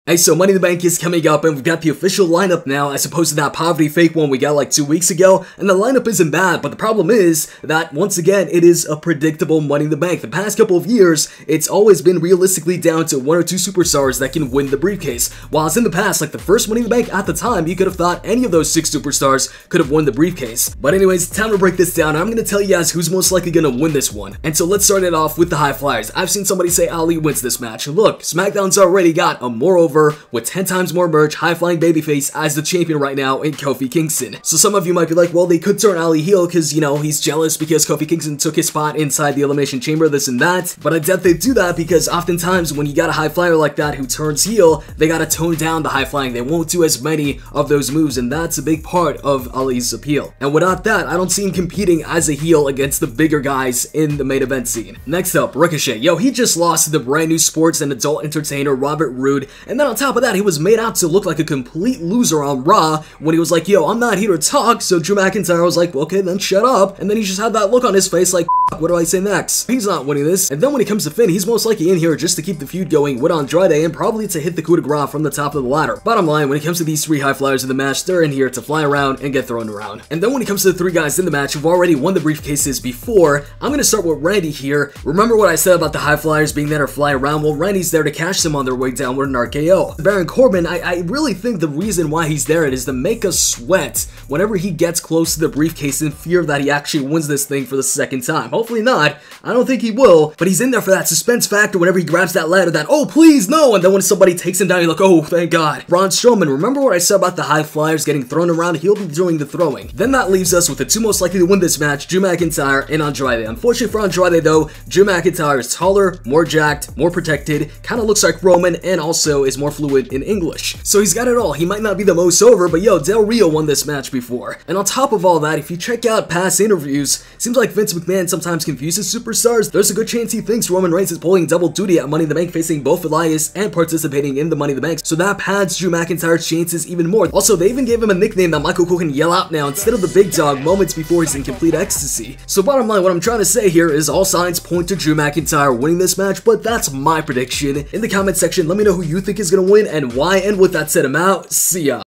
Hey, so Money in the Bank is coming up, and we've got the official lineup now, as opposed to that poverty fake one we got like 2 weeks ago, and the lineup isn't bad, but the problem is that, once again, it is a predictable Money in the Bank. The past couple of years, it's always been realistically down to 1 or 2 superstars that can win the briefcase, whilst in the past, like the first Money in the Bank at the time, you could have thought any of those 6 superstars could have won the briefcase. But anyways, time to break this down, and I'm going to tell you guys who's most likely going to win this one. And so let's start it off with the high flyers. I've seen somebody say Ali wins this match. Look, SmackDown's already got a moreover with 10 times more merch, high-flying babyface as the champion right now in Kofi Kingston. So some of you might be like, well, they could turn Ali heel because, you know, he's jealous because Kofi Kingston took his spot inside the Elimination Chamber, this and that. But I doubt they do that because oftentimes when you got a high flyer like that who turns heel, they gotta tone down the high flying. They won't do as many of those moves, and that's a big part of Ali's appeal. And without that, I don't see him competing as a heel against the bigger guys in the main event scene. Next up, Ricochet. Yo, he just lost to the brand new sports and adult entertainer Robert Roode, and then on top of that, he was made out to look like a complete loser on Raw when he was like, yo, I'm not here to talk. So Drew Mcintyre was like, well, okay, then shut up. And then he just had that look on his face like, what do I say next? He's not winning this. And then when it comes to Finn, he's most likely in here just to keep the feud going with Andrade and probably to hit the coup de grace from the top of the ladder. Bottom line, when it comes to these 3 high flyers in the match, they're in here to fly around and get thrown around. And then when it comes to the 3 guys in the match who've already won the briefcases before, I'm gonna start with Randy here. Remember what I said about the high flyers being there to fly around? Well, Randy's there to catch them on their way down with an RKO. Baron Corbin, I really think the reason why he's there is to make us sweat whenever he gets close to the briefcase in fear that he actually wins this thing for the second time. Hopefully not. I don't think he will, but he's in there for that suspense factor whenever he grabs that ladder that, oh, please, no, and then when somebody takes him down, you're like, oh, thank God. Braun Strowman, remember what I said about the high flyers getting thrown around? He'll be doing the throwing. Then that leaves us with the 2 most likely to win this match, Drew McIntyre and Andrade. Unfortunately for Andrade, though, Drew McIntyre is taller, more jacked, more protected, kind of looks like Roman, and also is more fluid in English. So he's got it all. He might not be the most over, but yo, Del Rio won this match before. And on top of all that, if you check out past interviews, seems like Vince McMahon sometimes confuses superstars. There's a good chance he thinks Roman Reigns is pulling double duty at Money in the Bank, facing both Elias and participating in the Money in the Bank, so that pads Drew McIntyre's chances even more. Also, they even gave him a nickname that Michael Cole can yell out now instead of the big dog moments before he's in complete ecstasy. So bottom line, what I'm trying to say here is all signs point to Drew McIntyre winning this match, but that's my prediction. In the comment section, let me know who you think is going to win and why, and with that said, I'm out. See ya.